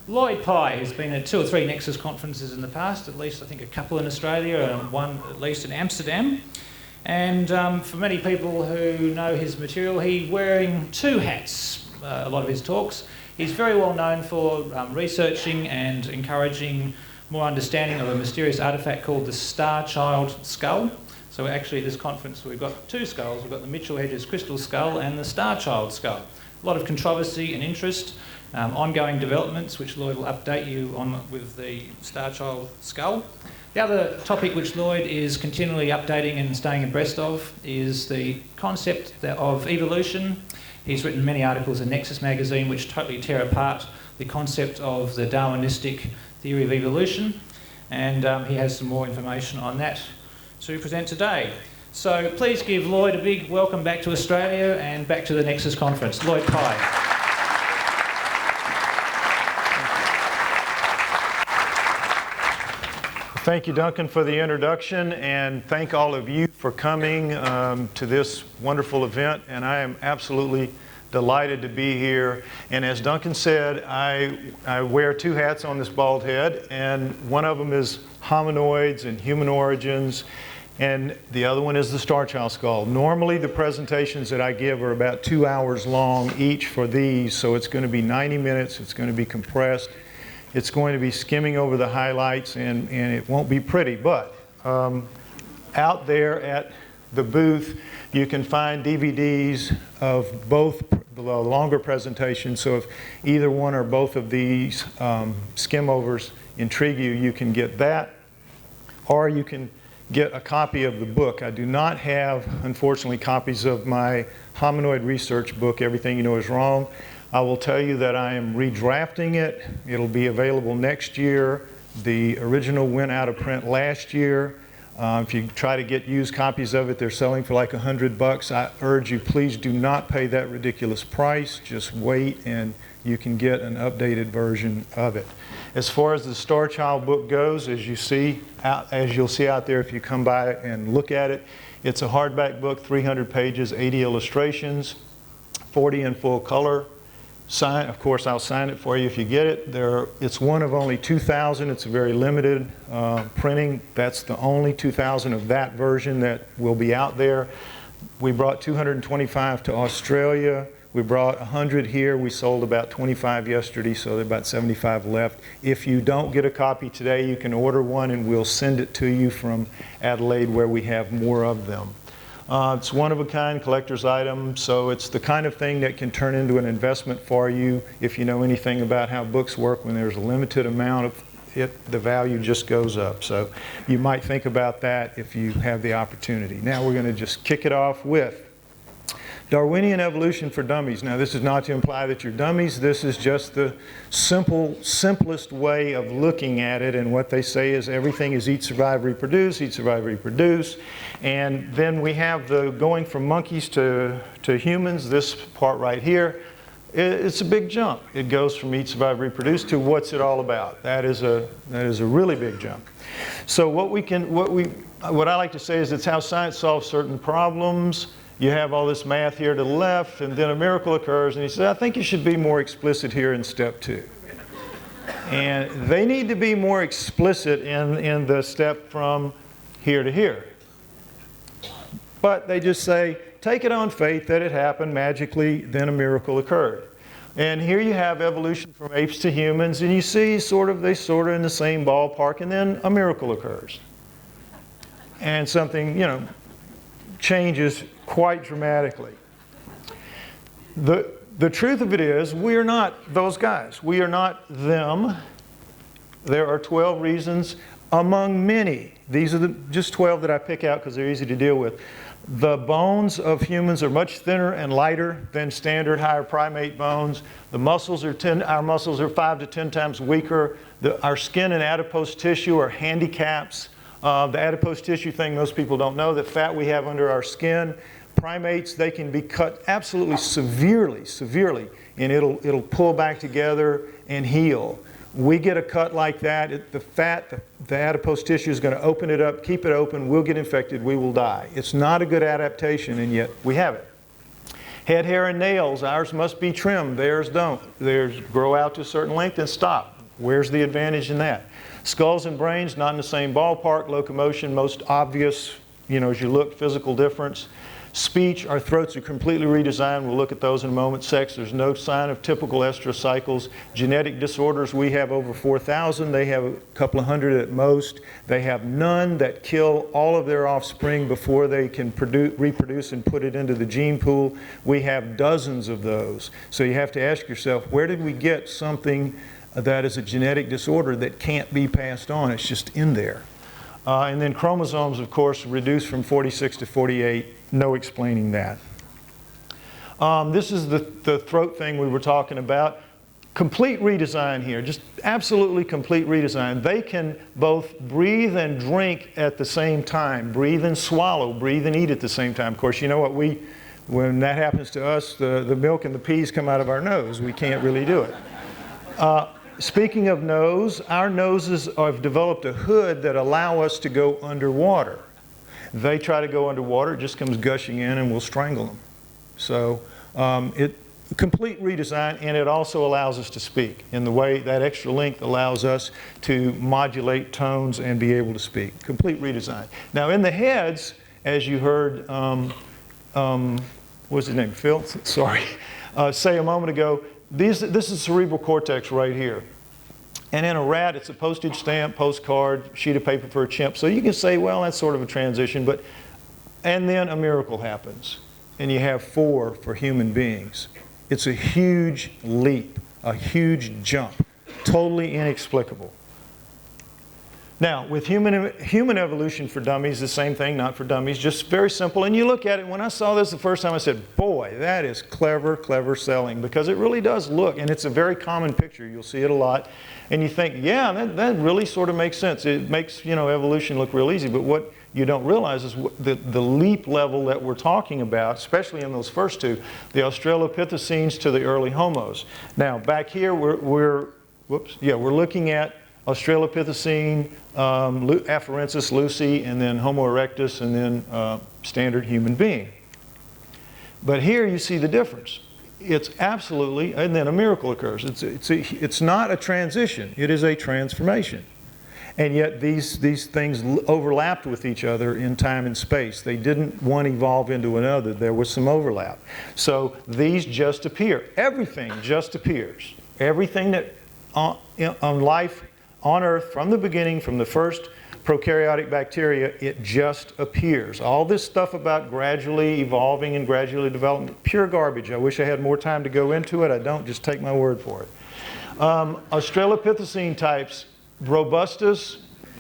Lloyd Pye has been at 2 or 3 Nexus conferences in the past, at least I think a couple in Australia and one at least in Amsterdam. And for many people who know his material, he's wearing 2 hats a lot of his talks. He's very well known for researching and encouraging more understanding of a mysterious artefact called the Star Child skull. So actually at this conference we've got 2 skulls. We've got the Mitchell Hedges crystal skull and the Star Child skull. A lot of controversy and interest. Ongoing developments which Lloyd will update you on with the Star Child skull. The other topic which Lloyd is continually updating and staying abreast of is the concept of evolution. He's written many articles in Nexus magazine which totally tear apart the concept of the Darwinistic theory of evolution, and he has some more information on that to present today. So please give Lloyd a big welcome back to Australia and back to the Nexus conference. Lloyd Pye. Thank you, Duncan, for the introduction, and thank all of you for coming to this wonderful event. And I am absolutely delighted to be here. And as Duncan said, I wear 2 hats on this bald head, and one of them is hominoids and human origins, and the other one is the Star Child skull. Normally, the presentations that I give are about 2 hours long each for these, so it's going to be 90 minutes. It's going to be compressed. It's going to be skimming over the highlights, and it won't be pretty, but out there at the booth you can find DVDs of both the longer presentations, so if either one or both of these skim overs intrigue you, you can get that, or you can get a copy of the book. I do not have, unfortunately, copies of my hominoid research book, Everything You Know Is Wrong. I will tell you that I am redrafting it. It'll be available next year. The original went out of print last year. If you try to get used copies of it, they're selling for like $100. I urge you, please do not pay that ridiculous price. Just wait and you can get an updated version of it. As far as the Star Child book goes, as you'll see out there if you come by and look at it, it's a hardback book, 300 pages, 80 illustrations, 40 in full color. Of course, I'll sign it for you if you get it. It's one of only 2,000. It's a very limited printing. That's the only 2,000 of that version that will be out there. We brought 225 to Australia. We brought 100 here. We sold about 25 yesterday, so there are about 75 left. If you don't get a copy today, you can order one and we'll send it to you from Adelaide where we have more of them. It's one-of-a-kind collector's item, so it's the kind of thing that can turn into an investment for you. If you know anything about how books work, when there's a limited amount of it, the value just goes up. So you might think about that if you have the opportunity. Now we're going to just kick it off with Darwinian evolution for dummies. Now this is not to imply that you're dummies. This is just the simplest way of looking at it, and what they say is everything is eat, survive, reproduce, eat, survive, reproduce. And then we have the going from monkeys to humans, this part right here. It's a big jump. It goes from eat, survive, reproduce to what's it all about. That is a really big jump. So what I like to say is it's how science solves certain problems. You have all this math here to the left, and then a miracle occurs, and he says, I think you should be more explicit here in step 2. And they need to be more explicit in the step from here to here. But they just say, take it on faith that it happened magically, then a miracle occurred. And here you have evolution from apes to humans, and you see they sort of in the same ballpark, and then a miracle occurs. And something, changes quite dramatically. The truth of it is, we are not those guys. We are not them. There are 12 reasons among many. These are just 12 that I pick out because they're easy to deal with. The bones of humans are much thinner and lighter than standard higher primate bones. Our muscles are 5 to 10 times weaker. Our skin and adipose tissue are handicaps. The adipose tissue thing most people don't know, the fat we have under our skin. Primates, they can be cut absolutely severely, and it'll pull back together and heal. We get a cut like that, the adipose tissue is going to open it up, keep it open, we'll get infected, we will die. It's not a good adaptation, and yet we have it. Head, hair, and nails, ours must be trimmed, theirs don't. Theirs grow out to a certain length and stop. Where's the advantage in that? Skulls and brains, not in the same ballpark. Locomotion, most obvious, as you look, physical difference. Speech, our throats are completely redesigned. We'll look at those in a moment. Sex, there's no sign of typical estrous cycles. Genetic disorders, we have over 4,000. They have a couple of hundred at most. They have none that kill all of their offspring before they can reproduce and put it into the gene pool. We have dozens of those. So you have to ask yourself, where did we get something that is a genetic disorder that can't be passed on? It's just in there. And then chromosomes, of course, reduced from 46 to 48. No explaining that. This is the throat thing we were talking about. Complete redesign here, just absolutely complete redesign. They can both breathe and drink at the same time, breathe and swallow, breathe and eat at the same time. Of course, you know what when that happens to us, the milk and the peas come out of our nose. We can't really do it. Speaking of nose, our noses have developed a hood that allow us to go underwater. They try to go underwater, it just comes gushing in and we'll strangle them. So complete redesign, and it also allows us to speak in the way that extra length allows us to modulate tones and be able to speak. Complete redesign. Now in the heads, as you heard, what's his name, Phil? Sorry, say a moment ago, this is cerebral cortex right here. And in a rat, it's a postage stamp, postcard, sheet of paper for a chimp. So you can say, well, that's sort of a transition, and then a miracle happens. And you have 4 for human beings. It's a huge leap, a huge jump, totally inexplicable. Now, with human evolution for dummies, the same thing, not for dummies, just very simple. And you look at it, when I saw this the first time, I said, boy, that is clever, clever selling, because it really does look, and it's a very common picture. You'll see it a lot. And you think, yeah, that really sort of makes sense. It makes, evolution look real easy. But what you don't realize is the leap level that we're talking about, especially in those first two, the Australopithecines to the early Homos. Now, back here, we're looking at Australopithecine, Afarensis, Lucy, and then Homo erectus, and then standard human being. But here you see the difference. It's absolutely, and then a miracle occurs. It's not a transition, it is a transformation. And yet these things overlapped with each other in time and space. They didn't one evolve into another. There was some overlap. So these just appear. Everything just appears. Everything that on life on Earth from the beginning, from the first prokaryotic bacteria, it just appears. All this stuff about gradually evolving and gradually developing, pure garbage. I wish I had more time to go into it. I don't. Just take my word for it. Australopithecine types, Robustus,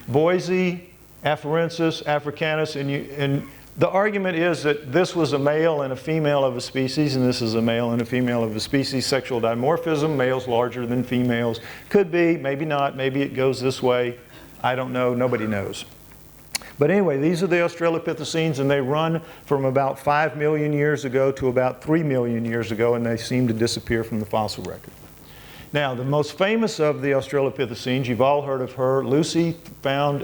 Boise, Afarensis, Africanus, and the argument is that this was a male and a female of a species, and this is a male and a female of a species. Sexual dimorphism, males larger than females. Could be, maybe not, maybe it goes this way. I don't know, nobody knows. But anyway, these are the Australopithecines, and they run from about 5 million years ago to about 3 million years ago, and they seem to disappear from the fossil record. Now, the most famous of the Australopithecines, you've all heard of her. Lucy lived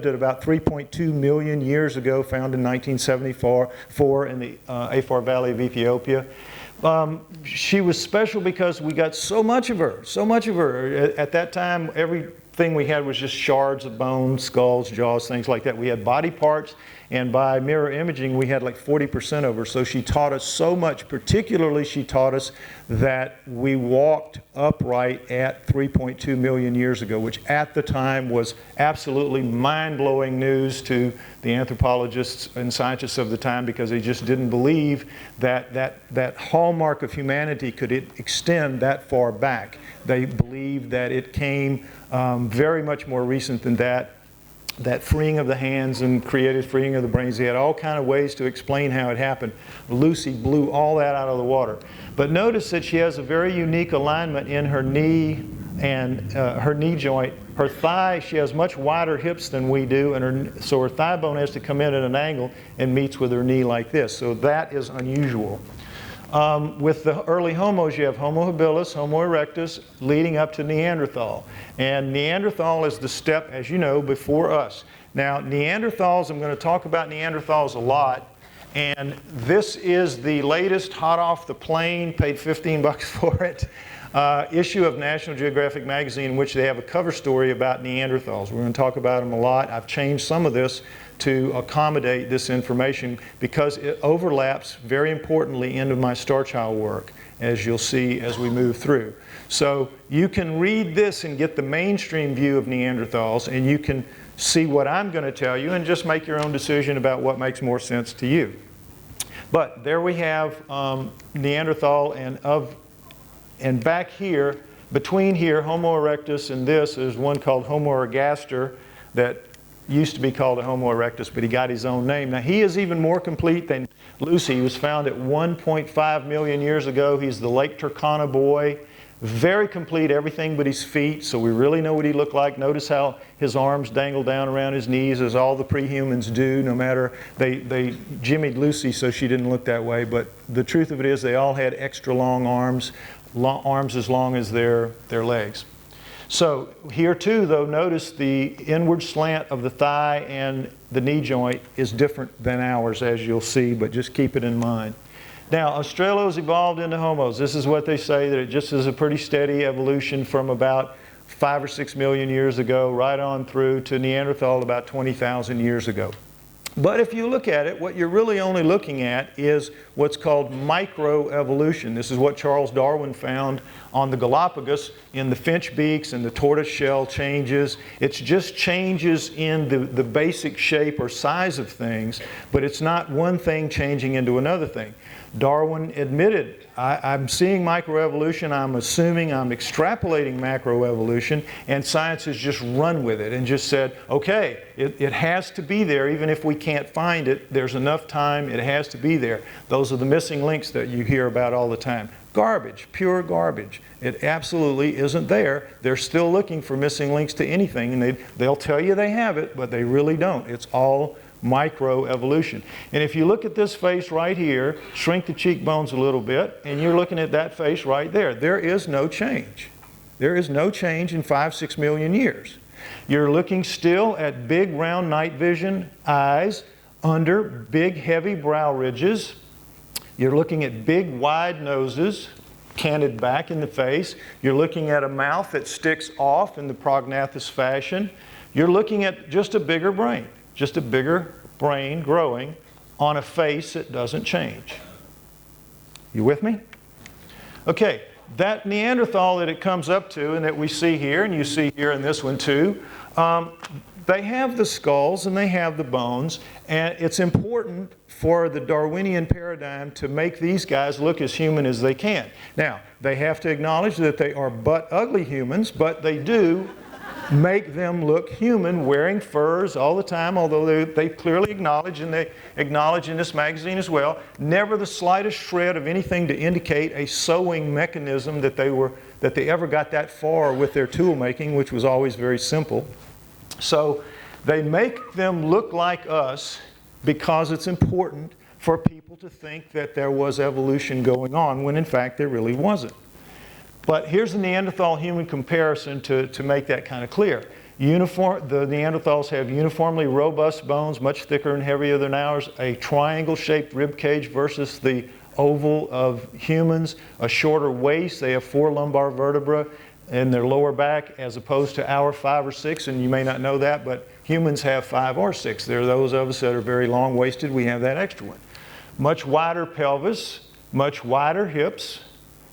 at about 3.2 million years ago, found in 1974 in the Afar Valley of Ethiopia. She was special because we got so much of her, At that time, everything we had was just shards of bone, skulls, jaws, things like that. We had body parts, and by mirror imaging, we had like 40% of her. So she taught us so much. Particularly, she taught us that we walked upright at 3.2 million years ago, which at the time was absolutely mind-blowing news to the anthropologists and scientists of the time, because they just didn't believe that hallmark of humanity could extend that far back. They believed that it came very much more recent than that freeing of the hands and created freeing of the brains. They had all kind of ways to explain how it happened. Lucy blew all that out of the water. But notice that she has a very unique alignment in her knee and her knee joint. Her thigh, she has much wider hips than we do, and so her thigh bone has to come in at an angle and meets with her knee like this. So that is unusual. With the early Homos, you have Homo habilis, Homo erectus, leading up to Neanderthal. And Neanderthal is the step, as you know, before us. Now, Neanderthals, I'm going to talk about Neanderthals a lot. And this is the latest, hot off the plane, paid $15 for it. issue of National Geographic magazine in which they have a cover story about Neanderthals. We're going to talk about them a lot. I've changed some of this to accommodate this information because it overlaps very importantly into my star child work, as you'll see as we move through. So you can read this and get the mainstream view of Neanderthals, and you can see what I'm going to tell you and just make your own decision about what makes more sense to you. But there we have Neanderthal, and back here, between here, Homo erectus and this is one called Homo ergaster that used to be called a Homo erectus, but he got his own name. Now he is even more complete than Lucy. He was found at 1.5 million years ago. He's the Lake Turkana boy. Very complete, everything but his feet, so we really know what he looked like. Notice how his arms dangle down around his knees, as all the pre-humans do, no matter, they jimmied Lucy so she didn't look that way, but the truth of it is they all had extra long arms as long as their legs. So here too, though, notice the inward slant of the thigh and the knee joint is different than ours, as you'll see, but just keep it in mind. Now, Australopithecus evolved into Homos. This is what they say, that it just is a pretty steady evolution from about 5 or 6 million years ago right on through to Neanderthal about 20,000 years ago. But if you look at it, what you're really only looking at is what's called microevolution. This is what Charles Darwin found on the Galapagos in the finch beaks and the tortoise shell changes. It's just changes in the basic shape or size of things, but it's not one thing changing into another thing. Darwin admitted, I'm seeing microevolution, I'm assuming, I'm extrapolating macroevolution, and science has just run with it and just said, okay, it has to be there, even if we can't find it, there's enough time, it has to be there. Those are the missing links that you hear about all the time. Garbage, pure garbage. It absolutely isn't there. They're still looking for missing links to anything, and they'll tell you they have it, but they really don't. It's all microevolution. And if you look at this face right here, shrink the cheekbones a little bit, and you're looking at that face right there, there is no change. There is no change in 5, 6 million years. You're looking still at big round night vision eyes under big heavy brow ridges. You're looking at big wide noses canted back in the face. You're looking at a mouth that sticks off in the prognathous fashion. You're looking at just a bigger brain. Just a bigger brain growing on a face that doesn't change. You with me? Okay, that Neanderthal that it comes up to and that we see here, and you see here in this one too, they have the skulls and they have the bones, and it's important for the Darwinian paradigm to make these guys look as human as they can. Now, they have to acknowledge that they are butt ugly humans, but they do make them look human, wearing furs all the time, although they clearly acknowledge, and they acknowledge in this magazine as well, never the slightest shred of anything to indicate a sewing mechanism that they ever got that far with their tool making, which was always very simple. So they make them look like us because it's important for people to think that there was evolution going on, when in fact there really wasn't. But here's the Neanderthal-human comparison to make that kind of clear. The Neanderthals have uniformly robust bones, much thicker and heavier than ours, a triangle-shaped rib cage versus the oval of humans, a shorter waist. They have 4 lumbar vertebrae in their lower back as opposed to our 5 or 6, and you may not know that, but humans have 5 or 6. There are those of us that are very long-waisted. We have that extra one. Much wider pelvis, much wider hips,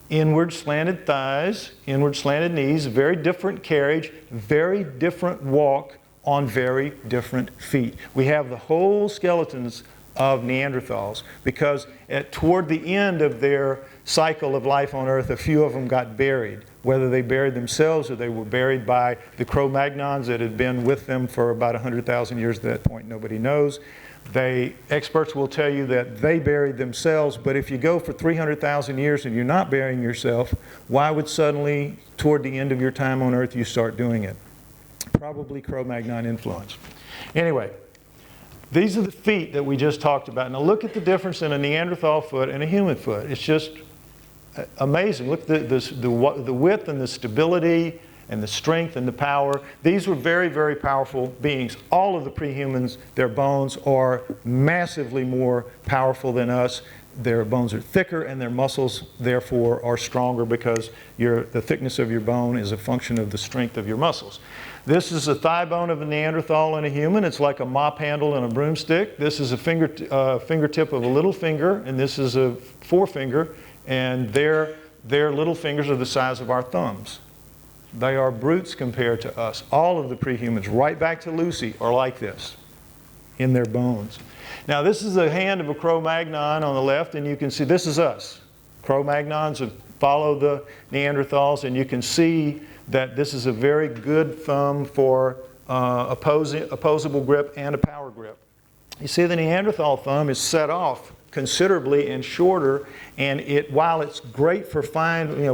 inward slanted thighs, inward slanted knees, very different carriage, very different walk on very different feet. We have the whole skeletons of Neanderthals because toward the end of their cycle of life on Earth, a few of them got buried. Whether they buried themselves or they were buried by the Cro-Magnons that had been with them for about 100,000 years at that point, nobody knows. Experts will tell you that they buried themselves, but if you go for 300,000 years and you're not burying yourself, why would suddenly, toward the end of your time on Earth, you start doing it? Probably Cro-Magnon influence. Anyway, these are the feet that we just talked about. Now look at the difference in a Neanderthal foot and a human foot. It's just amazing. Look at the width and the stability and the strength and the power. These were very, very powerful beings. All of the pre-humans, their bones are massively more powerful than us. their bones are thicker and their muscles therefore are stronger because the thickness of your bone is a function of the strength of your muscles. This is a thigh bone of a Neanderthal and a human. It's like a mop handle and a broomstick. This is a fingertip of a little finger, and this is a forefinger, and their little fingers are the size of our thumbs. They are brutes compared to us. All of the pre-humans, right back to Lucy, are like this in their bones. Now this is the hand of a Cro-Magnon on the left, and you can see this is us. Cro-Magnons have followed the Neanderthals, and you can see that this is a very good thumb for opposable grip and a power grip. You see the Neanderthal thumb is set off considerably and shorter, and while it's great for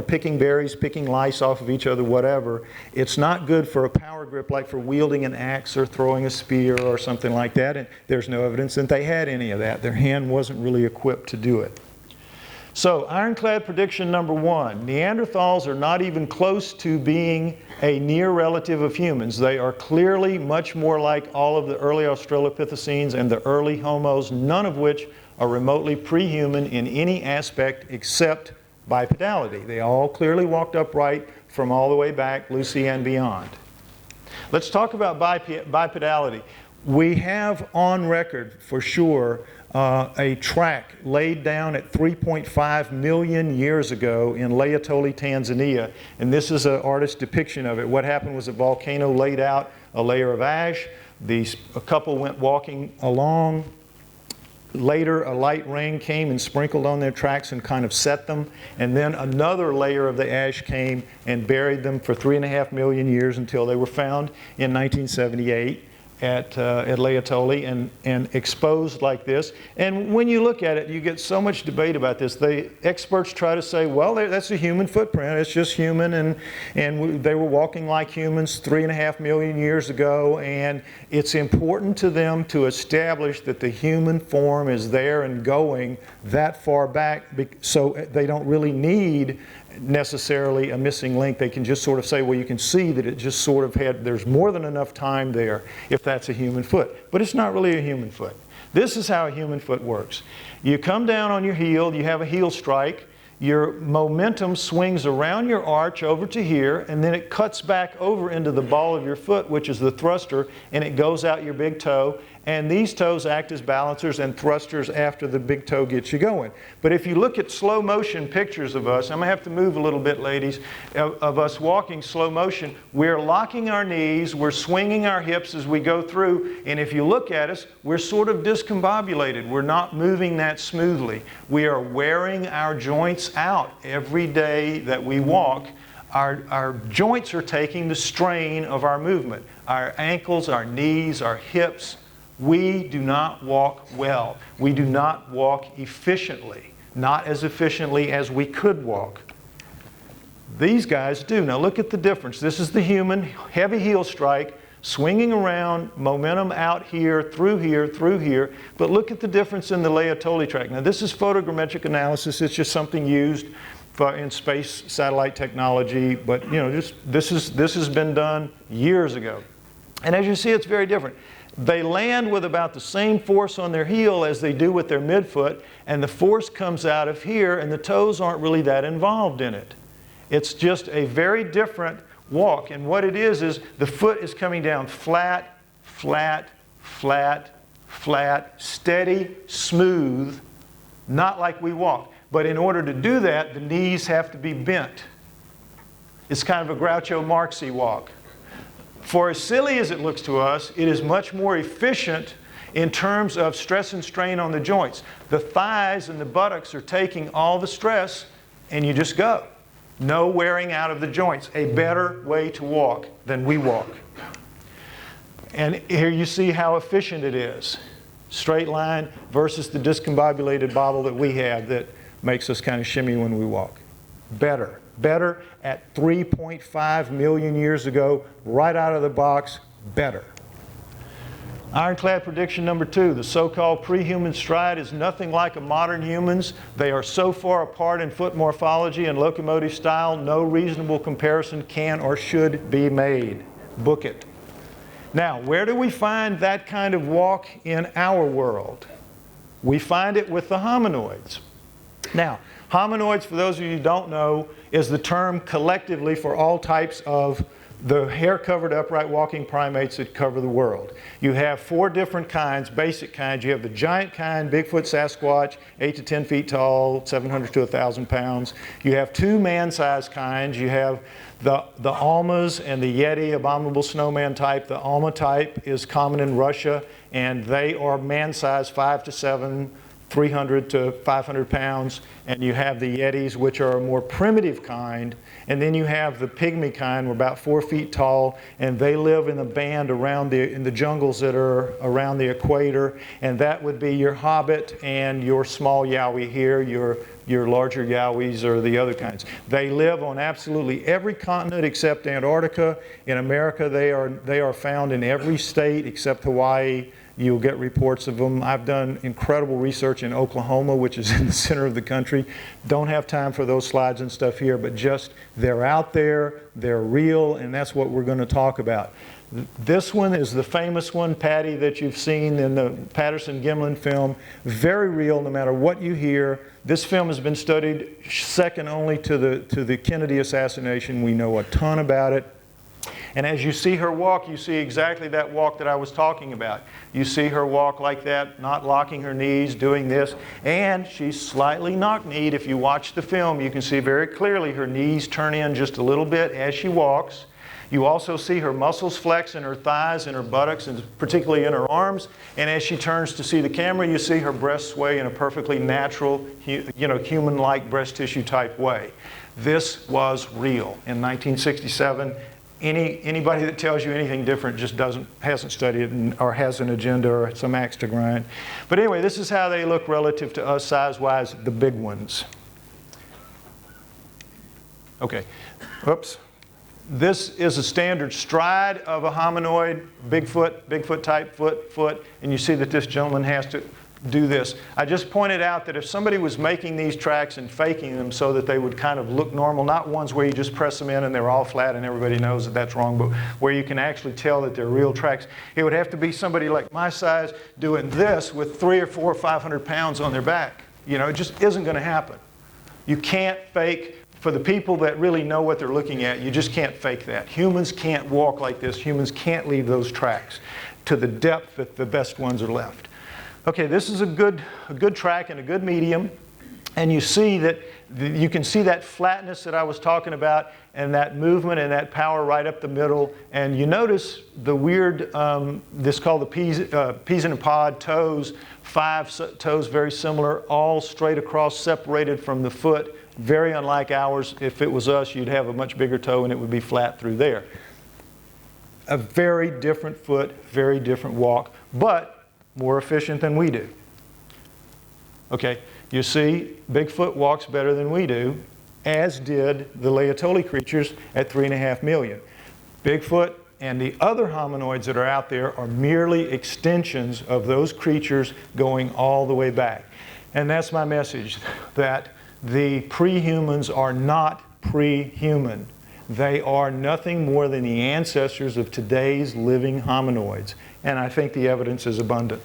picking berries, picking lice off of each other, whatever, it's not good for a power grip like for wielding an axe or throwing a spear or something like that, and there's no evidence that they had any of that. Their hand wasn't really equipped to do it. So, ironclad prediction number one, Neanderthals are not even close to being a near relative of humans. They are clearly much more like all of the early Australopithecines and the early Homos, none of which are remotely pre-human in any aspect except bipedality. They all clearly walked upright from all the way back, Lucy and beyond. Let's talk about bipedality. We have on record for sure a track laid down at 3.5 million years ago in Loyd, Tanzania, and this is an artist's depiction of it. What happened was a volcano laid out a layer of ash. A couple went walking along. Later, a light rain came and sprinkled on their tracks and kind of set them, and then another layer of the ash came and buried them for 3.5 million years until they were found in 1978. At Loyd and exposed like this. And when you look at it, you get so much debate about this. The experts try to say, well, that's a human footprint. It's just human, and they were walking like humans 3.5 million years ago, and it's important to them to establish that the human form is there and going that far back, so they don't really need necessarily a missing link. They can just sort of say, well, you can see that it just sort of there's more than enough time there if that's a human foot. But it's not really a human foot. This is how a human foot works. You come down on your heel, you have a heel strike, your momentum swings around your arch over to here, and then it cuts back over into the ball of your foot, which is the thruster, and it goes out your big toe. And these toes act as balancers and thrusters after the big toe gets you going. But if you look at slow motion pictures of us, I'm going to have to move a little bit, ladies, of us walking slow motion, we're locking our knees, we're swinging our hips as we go through, and if you look at us, we're sort of discombobulated. We're not moving that smoothly. We are wearing our joints out every day that we walk. Our joints are taking the strain of our movement. Our ankles, our knees, our hips. We do not walk well. We do not walk efficiently, not as efficiently as we could walk. These guys do. Now look at the difference. This is the human, heavy heel strike, swinging around, momentum out here, through here, through here. But look at the difference in the Loyd track. Now this is photogrammetric analysis. It's just something used in space satellite technology. But you know, this has been done years ago. And as you see, it's very different. They land with about the same force on their heel as they do with their midfoot, and the force comes out of here, and the toes aren't really that involved in it. It's just a very different walk, and what it is the foot is coming down flat, flat, flat, flat, steady, smooth, not like we walk. But in order to do that, the knees have to be bent. It's kind of a Groucho Marx-y walk. For as silly as it looks to us, it is much more efficient in terms of stress and strain on the joints. The thighs and the buttocks are taking all the stress, and you just go. No wearing out of the joints. A better way to walk than we walk. And here you see how efficient it is. Straight line versus the discombobulated bobble that we have that makes us kind of shimmy when we walk. Better. Better at 3.5 million years ago, right out of the box, better. Ironclad prediction number two, the so-called pre-human stride is nothing like a modern human's. They are so far apart in foot morphology and locomotive style, no reasonable comparison can or should be made. Book it. Now, where do we find that kind of walk in our world? We find it with the hominoids. Now, hominoids, for those of you who don't know, is the term collectively for all types of the hair-covered upright walking primates that cover the world. You have 4 different kinds, basic kinds. You have the giant kind, Bigfoot, Sasquatch, 8 to 10 feet tall, 700 to 1,000 pounds. You have 2 man-sized kinds. You have the Almas and the Yeti, abominable snowman type. The Alma type is common in Russia, and they are man-sized, 5 to 7, 300 to 500 pounds. And you have the Yetis, which are a more primitive kind. And then you have the pygmy kind, we're about 4 feet tall, and they live in a band around in the jungles that are around the equator. And that would be your hobbit and your small yowie here, your larger yowies or the other kinds. They live on absolutely every continent except Antarctica. In America, they are found in every state except Hawaii. You'll get reports of them. I've done incredible research in Oklahoma, which is in the center of the country. Don't have time for those slides and stuff here, but just they're out there, they're real, and that's what we're going to talk about. This one is the famous one, Patty, that you've seen in the Patterson-Gimlin film. Very real, no matter what you hear. This film has been studied second only to the Kennedy assassination. We know a ton about it. And as you see her walk, you see exactly that walk that I was talking about. You see her walk like that, not locking her knees, doing this. And she's slightly knock-kneed. If you watch the film, you can see very clearly her knees turn in just a little bit as she walks. You also see her muscles flex in her thighs and her buttocks, and particularly in her arms. And as she turns to see the camera, you see her breasts sway in a perfectly natural, human-like breast tissue type way. This was real in 1967. Anybody that tells you anything different just hasn't studied it or has an agenda or some axe to grind. But anyway, this is how they look relative to us size-wise, the big ones. Okay, oops. This is a standard stride of a hominoid, Bigfoot type foot, and you see that this gentleman has to do this. I just pointed out that if somebody was making these tracks and faking them so that they would kind of look normal, not ones where you just press them in and they're all flat and everybody knows that that's wrong, but where you can actually tell that they're real tracks, it would have to be somebody like my size doing this with 300 or 400 or 500 pounds on their back. You know, it just isn't going to happen. You can't fake. For the people that really know what they're looking at, you just can't fake that. Humans can't walk like this. Humans can't leave those tracks to the depth that the best ones are left. Okay, this is a good track and a good medium, and you see that you can see that flatness that I was talking about, and that movement and that power right up the middle. And you notice the weird, this is called the peas in a pod toes, 5 toes very similar, all straight across, separated from the foot. Very unlike ours. If it was us, you'd have a much bigger toe and it would be flat through there. A very different foot, very different walk, but more efficient than we do. Okay, you see, Bigfoot walks better than we do, as did the Laetoli creatures at 3.5 million. Bigfoot and the other hominoids that are out there are merely extensions of those creatures going all the way back. And that's my message, that the pre-humans are not pre-human. They are nothing more than the ancestors of today's living hominoids. And I think the evidence is abundant.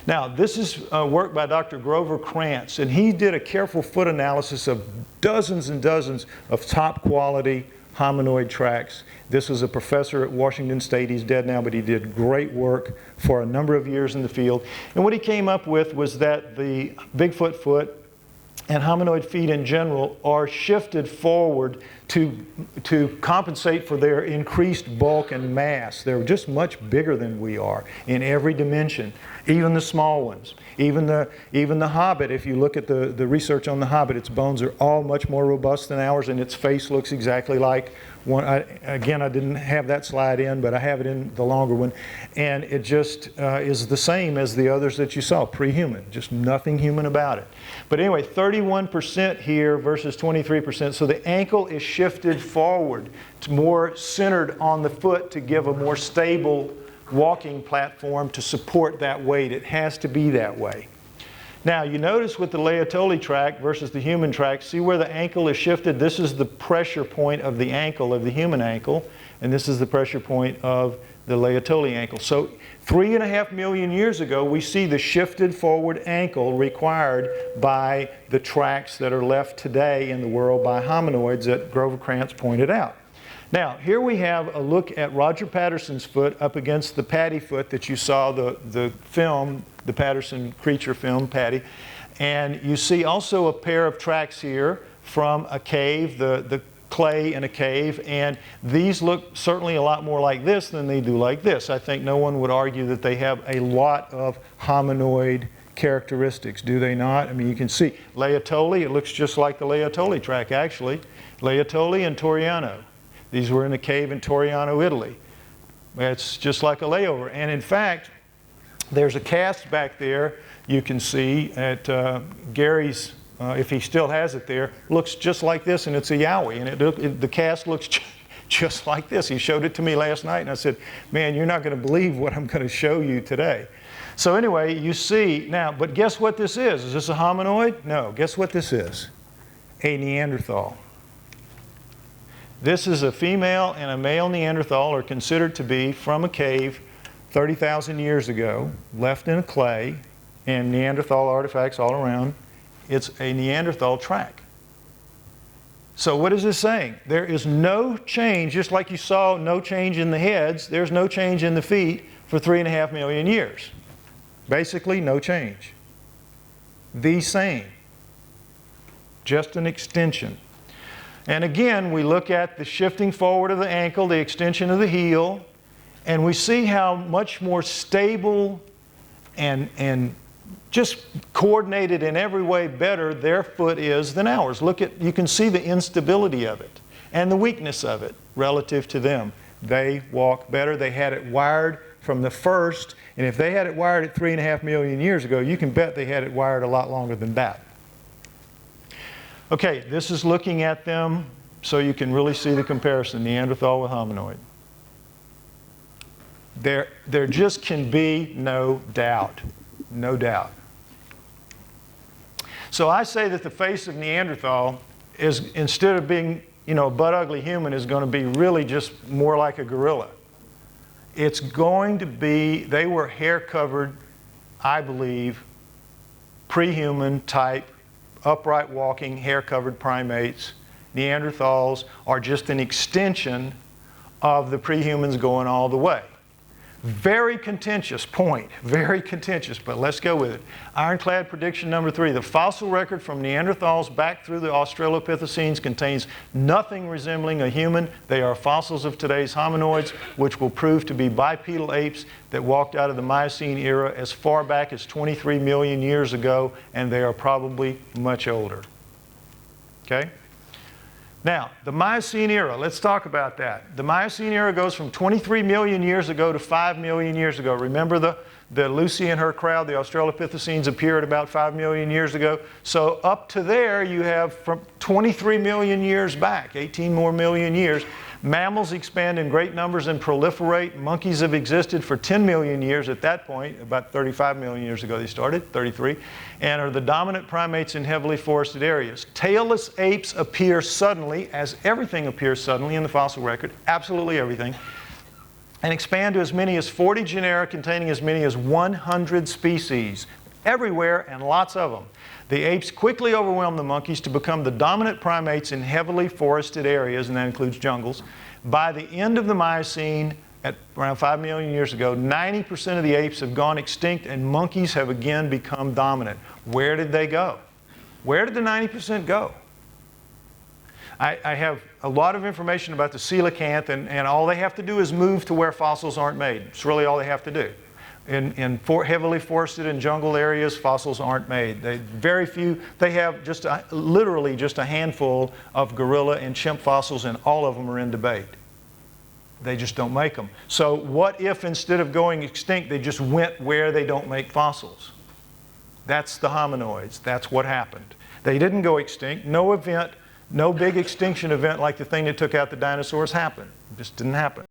Now, this is work by Dr. Grover Krantz, and he did a careful foot analysis of dozens and dozens of top quality hominoid tracks. This was a professor at Washington State. He's dead now, but he did great work for a number of years in the field. And what he came up with was that the Bigfoot foot and hominoid feet in general are shifted forward to compensate for their increased bulk and mass. They're just much bigger than we are in every dimension, even the small ones. Even the hobbit, if you look at the research on the hobbit, its bones are all much more robust than ours, and its face looks exactly like one. Again, I didn't have that slide in, but I have it in the longer one. And it just is the same as the others that you saw, pre-human, just nothing human about it. But anyway, 31% here versus 23%. So the ankle is shifted forward. It's more centered on the foot to give a more stable walking platform to support that weight. It has to be that way. Now, you notice with the Laetoli track versus the human track, see where the ankle is shifted? This is the pressure point of the ankle, of the human ankle, and this is the pressure point of the Laetoli ankle. So 3.5 million years ago, we see the shifted forward ankle required by the tracks that are left today in the world by hominoids that Grover Krantz pointed out. Now, here we have a look at Roger Patterson's foot up against the Patty foot that you saw the film, the Patterson creature film, Patty. And you see also a pair of tracks here from a cave, the clay in a cave, and these look certainly a lot more like this than they do like this. I think no one would argue that they have a lot of hominoid characteristics, do they not? I mean, you can see Laetoli, it looks just like the Laetoli track actually. Laetoli and Toriano. These were in a cave in Toriano, Italy. It's just like a layover. And in fact, there's a cast back there you can see at Gary's, if he still has it there, looks just like this, and it's a Yowie. And the cast looks just like this. He showed it to me last night, and I said, man, you're not going to believe what I'm going to show you today. So anyway, you see, now, but guess what this is? Is this a hominoid? No. Guess what this is? A Neanderthal. This is a female and a male Neanderthal are considered to be from a cave 30,000 years ago, left in a clay, and Neanderthal artifacts all around. It's a Neanderthal track. So what is this saying? There is no change, just like you saw no change in the heads, there's no change in the feet for 3.5 million years. Basically, no change. The same. Just an extension. And again, we look at the shifting forward of the ankle, the extension of the heel, and we see how much more stable and just coordinated in every way better their foot is than ours. Look at, you can see the instability of it and the weakness of it relative to them. They walk better. They had it wired from the first, and if they had it wired at 3.5 million years ago, you can bet they had it wired a lot longer than that. Okay, this is looking at them so you can really see the comparison, Neanderthal with hominoid. There just can be no doubt. No doubt. So I say that the face of Neanderthal is, instead of being, you know, a butt-ugly human, is going to be really just more like a gorilla. It's going to be, they were hair-covered, I believe, pre-human type, upright walking, hair-covered primates. Neanderthals are just an extension of the pre-humans going all the way. Very contentious point, very contentious, but let's go with it. Ironclad prediction number 3. The fossil record from Neanderthals back through the Australopithecines contains nothing resembling a human. They are fossils of today's hominoids, which will prove to be bipedal apes that walked out of the Miocene era as far back as 23 million years ago, and they are probably much older. Okay? Now, the Miocene era, let's talk about that. The Miocene era goes from 23 million years ago to 5 million years ago. Remember the Lucy and her crowd, the Australopithecines appeared about 5 million years ago. So up to there you have from 23 million years back, 18 more million years. Mammals expand in great numbers and proliferate. Monkeys have existed for 10 million years at that point, about 35 million years ago they started, 33, and are the dominant primates in heavily forested areas. Tailless apes appear suddenly, as everything appears suddenly in the fossil record, absolutely everything, and expand to as many as 40 genera containing as many as 100 species, everywhere and lots of them. The apes quickly overwhelmed the monkeys to become the dominant primates in heavily forested areas, and that includes jungles. By the end of the Miocene, at around 5 million years ago, 90% of the apes have gone extinct and monkeys have again become dominant. Where did they go? Where did the 90% go? I have a lot of information about the coelacanth, and all they have to do is move to where fossils aren't made. It's really all they have to do. In heavily forested and jungle areas, fossils aren't made. Very few, they have just literally just a handful of gorilla and chimp fossils, and all of them are in debate. They just don't make them. So what if instead of going extinct, they just went where they don't make fossils? That's the hominoids. That's what happened. They didn't go extinct. No event, no big extinction event like the thing that took out the dinosaurs happened. It just didn't happen.